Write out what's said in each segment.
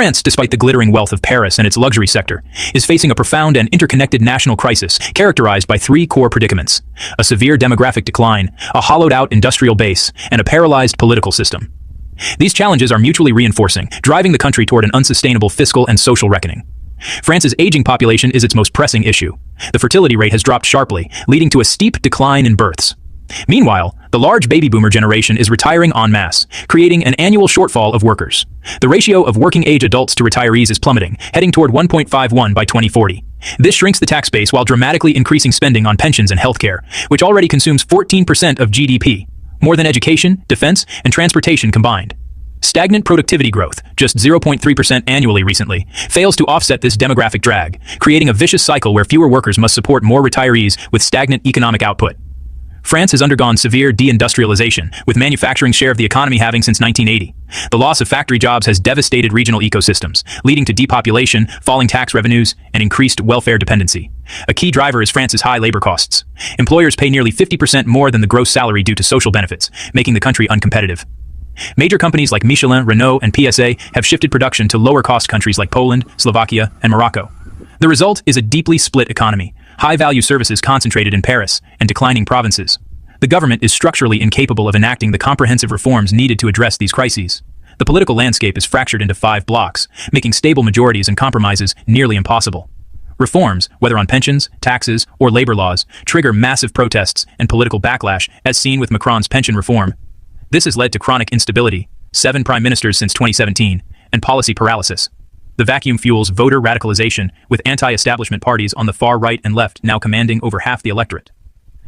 France, despite the glittering wealth of Paris and its luxury sector, is facing a profound and interconnected national crisis characterized by three core predicaments: a severe demographic decline, a hollowed-out industrial base, and a paralyzed political system. These challenges are mutually reinforcing, driving the country toward an unsustainable fiscal and social reckoning. France's aging population is its most pressing issue. The fertility rate has dropped sharply, leading to a steep decline in births. Meanwhile, the large baby boomer generation is retiring en masse, creating an annual shortfall of workers. The ratio of working-age adults to retirees is plummeting, heading toward 1.51 by 2040. This shrinks the tax base while dramatically increasing spending on pensions and healthcare, which already consumes 14% of GDP, more than education, defense, and transportation combined. Stagnant productivity growth, just 0.3% annually recently, fails to offset this demographic drag, creating a vicious cycle where fewer workers must support more retirees with stagnant economic output. France has undergone severe deindustrialization, with manufacturing's share of the economy halving since 1980. The loss of factory jobs has devastated regional ecosystems, leading to depopulation, falling tax revenues, and increased welfare dependency. A key driver is France's high labor costs. Employers pay nearly 50% more than the gross salary due to social benefits, making the country uncompetitive. Major companies like Michelin, Renault, and PSA have shifted production to lower-cost countries like Poland, Slovakia, and Morocco. The result is a deeply split economy, high-value services concentrated in Paris, and declining provinces. The government is structurally incapable of enacting the comprehensive reforms needed to address these crises. The political landscape is fractured into 5 blocks, making stable majorities and compromises nearly impossible. Reforms, whether on pensions, taxes, or labor laws, trigger massive protests and political backlash, as seen with Macron's pension reform. This has led to chronic instability, 7 prime ministers since 2017, and policy paralysis. The vacuum fuels voter radicalization, with anti-establishment parties on the far right and left now commanding over half the electorate.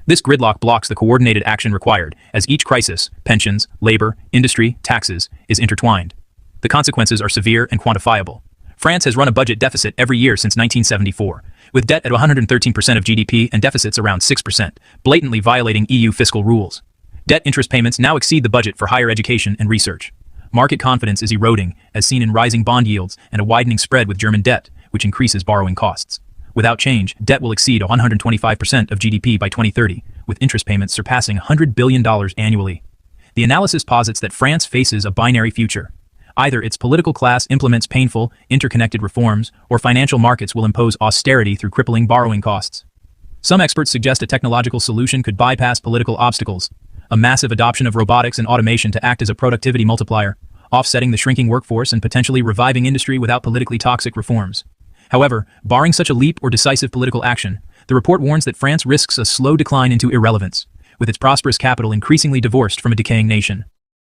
This gridlock blocks the coordinated action required, as each crisis, pensions, labor, industry, taxes, is intertwined. The consequences are severe and quantifiable. France has run a budget deficit every year since 1974, with debt at 113% of GDP and deficits around 6%, blatantly violating EU fiscal rules. Debt interest payments now exceed the budget for higher education and research. Market confidence is eroding, as seen in rising bond yields and a widening spread with German debt, which increases borrowing costs. Without change, debt will exceed 125% of GDP by 2030, with interest payments surpassing $100 billion annually. The analysis posits that France faces a binary future. Either its political class implements painful, interconnected reforms, or financial markets will impose austerity through crippling borrowing costs. Some experts suggest a technological solution could bypass political obstacles. A massive adoption of robotics and automation to act as a productivity multiplier, offsetting the shrinking workforce and potentially reviving industry without politically toxic reforms. However, barring such a leap or decisive political action, the report warns that France risks a slow decline into irrelevance, with its prosperous capital increasingly divorced from a decaying nation.